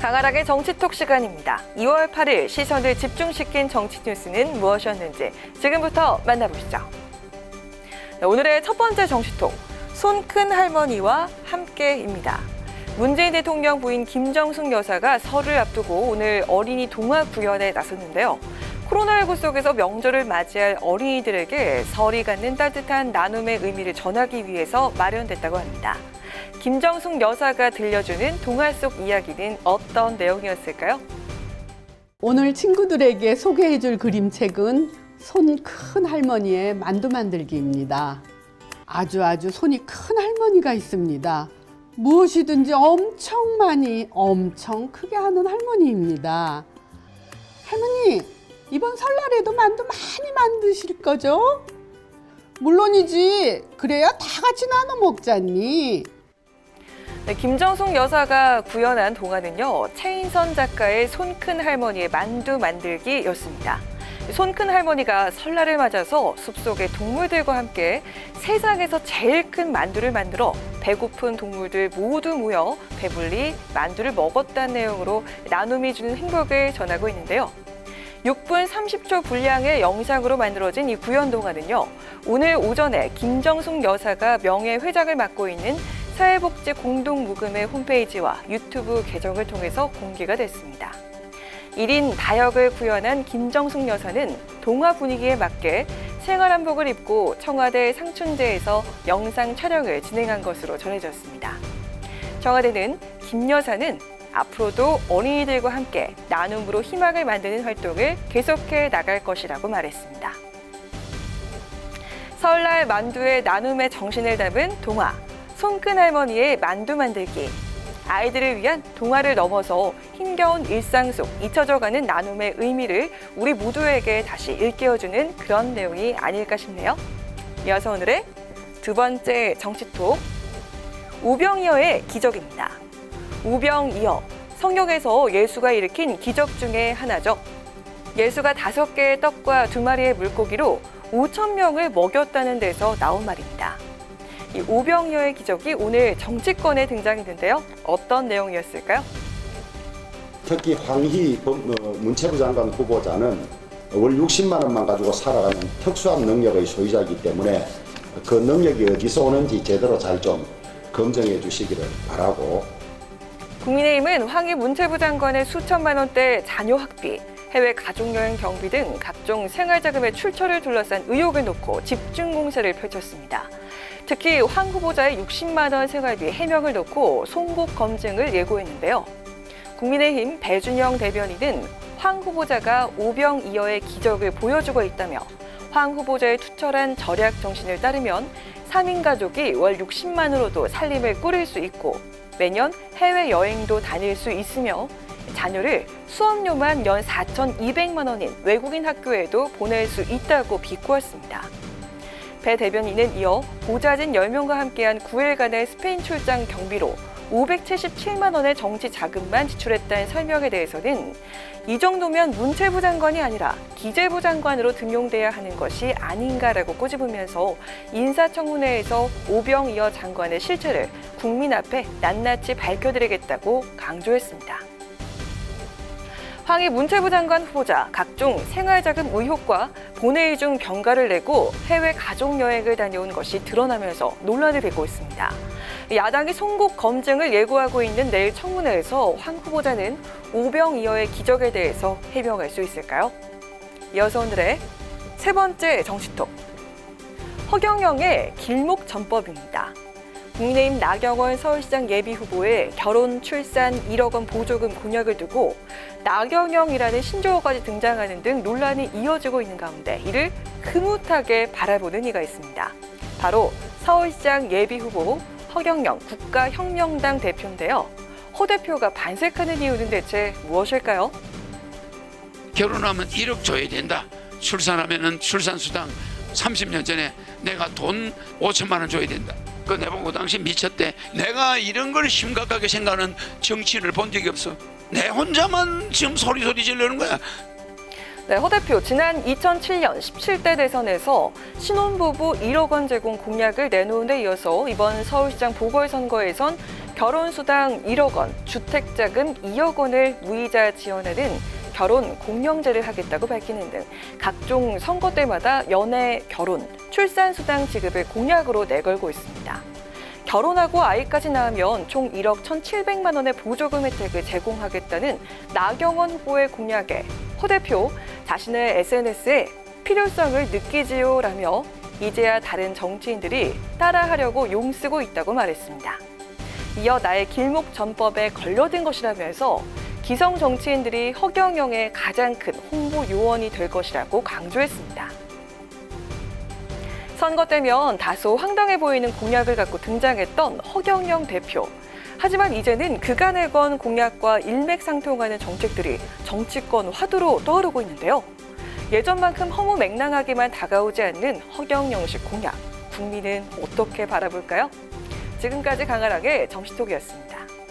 강하락의 정치톡 시간입니다. 2월 8일 시선을 집중시킨 정치 뉴스는 무엇이었는지 지금부터 만나보시죠. 오늘의 첫 번째 정치톡, 손 큰 할머니와 함께입니다. 문재인 대통령 부인 김정숙 여사가 설을 앞두고 오늘 어린이 동화 구연에 나섰는데요. 코로나19 속에서 명절을 맞이할 어린이들에게 설이 갖는 따뜻한 나눔의 의미를 전하기 위해서 마련됐다고 합니다. 김정숙 여사가 들려주는 동화 속 이야기는 어떤 내용이었을까요? 오늘 친구들에게 소개해줄 그림책은 손 큰 할머니의 만두 만들기입니다. 아주 손이 큰 할머니가 있습니다. 무엇이든지 엄청 많이 엄청 크게 하는 할머니입니다. 할머니, 이번 설날에도 만두 많이 만드실 거죠? 물론이지. 그래야 다 같이 나눠 먹잖니. 네, 김정숙 여사가 구현한 동화는요, 최인선 작가의 손 큰 할머니의 만두 만들기였습니다. 손 큰 할머니가 설날을 맞아서 숲속의 동물들과 함께 세상에서 제일 큰 만두를 만들어 배고픈 동물들 모두 모여 배불리 만두를 먹었다는 내용으로 나눔이 주는 행복을 전하고 있는데요. 6분 30초 분량의 영상으로 만들어진 이 구연 동화는요, 오늘 오전에 김정숙 여사가 명예회장을 맡고 있는 사회복지공동모금회 홈페이지와 유튜브 계정을 통해서 공개가 됐습니다. 1인 다역을 구현한 김정숙 여사는 동화 분위기에 맞게 생활한복을 입고 청와대 상춘제에서 영상 촬영을 진행한 것으로 전해졌습니다. 청와대는 김 여사는 앞으로도 어린이들과 함께 나눔으로 희망을 만드는 활동을 계속해 나갈 것이라고 말했습니다. 설날 만두의 나눔의 정신을 담은 동화, 손 큰 할머니의 만두 만들기. 아이들을 위한 동화를 넘어서 힘겨운 일상 속 잊혀져가는 나눔의 의미를 우리 모두에게 다시 일깨워주는 그런 내용이 아닐까 싶네요. 이어서 오늘의 두 번째 정치톡, 우병이어의 기적입니다. 우병이어, 성경에서 예수가 일으킨 기적 중에 하나죠. 예수가 5개의 떡과 2마리의 물고기로 5,000명을 먹였다는 데서 나온 말입니다. 이 우병이어의 기적이 오늘 정치권에 등장했는데요. 어떤 내용이었을까요? 특히 황희 문체부 장관 후보자는 월 60만 원만 가지고 살아가는 특수한 능력의 소유자이기 때문에 그 능력이 어디서 오는지 제대로 잘 좀 검증해 주시기를 바라고. 국민의힘은 황희 문체부 장관의 수천만 원대 자녀 학비, 해외 가족여행 경비 등 각종 생활자금의 출처를 둘러싼 의혹을 놓고 집중 공세를 펼쳤습니다. 특히 황 후보자의 60만 원 생활비 해명을 놓고 송복 검증을 예고했는데요. 국민의힘 배준영 대변인은 황 후보자가 우병이어의 기적을 보여주고 있다며 황 후보자의 투철한 절약 정신을 따르면 3인 가족이 월 60만 원으로도 살림을 꾸릴 수 있고 매년 해외여행도 다닐 수 있으며 자녀를 수업료만 연 4,200만 원인 외국인 학교에도 보낼 수 있다고 비꼬았습니다. 배 대변인은 이어 보좌진 10명과 함께한 9일간의 스페인 출장 경비로 577만 원의 정치 자금만 지출했다는 설명에 대해서는 이 정도면 문체부 장관이 아니라 기재부 장관으로 등용돼야 하는 것이 아닌가라고 꼬집으면서 인사청문회에서 우병이어 장관의 실체를 국민 앞에 낱낱이 밝혀드리겠다고 강조했습니다. 황희 문체부 장관 후보자 각종 생활자금 의혹과 본회의 중 병가를 내고 해외 가족여행을 다녀온 것이 드러나면서 논란을 빚고 있습니다. 야당이 송복 검증을 예고하고 있는 내일 청문회에서 황 후보자는 우병이어의 기적에 대해서 해명할 수 있을까요? 이어서 오늘의 세 번째 정치톡, 허경영의 길목전법입니다. 국민의힘 나경원 서울시장 예비후보의 결혼, 출산 1억 원 보조금 공약을 두고 나경영이라는 신조어까지 등장하는 등 논란이 이어지고 있는 가운데 이를 흐뭇하게 바라보는 이가 있습니다. 바로 서울시장 예비후보 허경영 국가혁명당 대표인데요. 허 대표가 반색하는 이유는 대체 무엇일까요? 결혼하면 1억 줘야 된다. 출산하면 출산수당 30년 전에 내가 돈 5천만 원 줘야 된다. 그 내보고 당시 미쳤대. 내가 이런 걸 심각하게 생각하는 정치인을 본 적이 없어. 내 혼자만 지금 소리 지르는 거야. 네, 허 대표 지난 2007년 17대 대선에서 신혼부부 1억 원 제공 공약을 내놓은 데 이어서 이번 서울시장 보궐선거에선 결혼수당 1억 원, 주택자금 2억 원을 무이자 지원하는 결혼 공명제를 하겠다고 밝히는 등 각종 선거 때마다 연애, 결혼, 출산수당 지급을 공약으로 내걸고 있습니다. 결혼하고 아이까지 낳으면 총 1억 1,700만 원의 보조금 혜택을 제공하겠다는 나경원 후보의 공약에 허 대표 자신의 SNS에 필요성을 느끼지요라며 이제야 다른 정치인들이 따라하려고 용쓰고 있다고 말했습니다. 이어 나의 길목 전법에 걸려든 것이라면서 기성 정치인들이 허경영의 가장 큰 홍보 요원이 될 것이라고 강조했습니다. 선거 때면 다소 황당해 보이는 공약을 갖고 등장했던 허경영 대표. 하지만 이제는 그가 내건 공약과 일맥상통하는 정책들이 정치권 화두로 떠오르고 있는데요. 예전만큼 허무맹랑하게만 다가오지 않는 허경영식 공약. 국민은 어떻게 바라볼까요? 지금까지 강아랑의 정치톡이었습니다.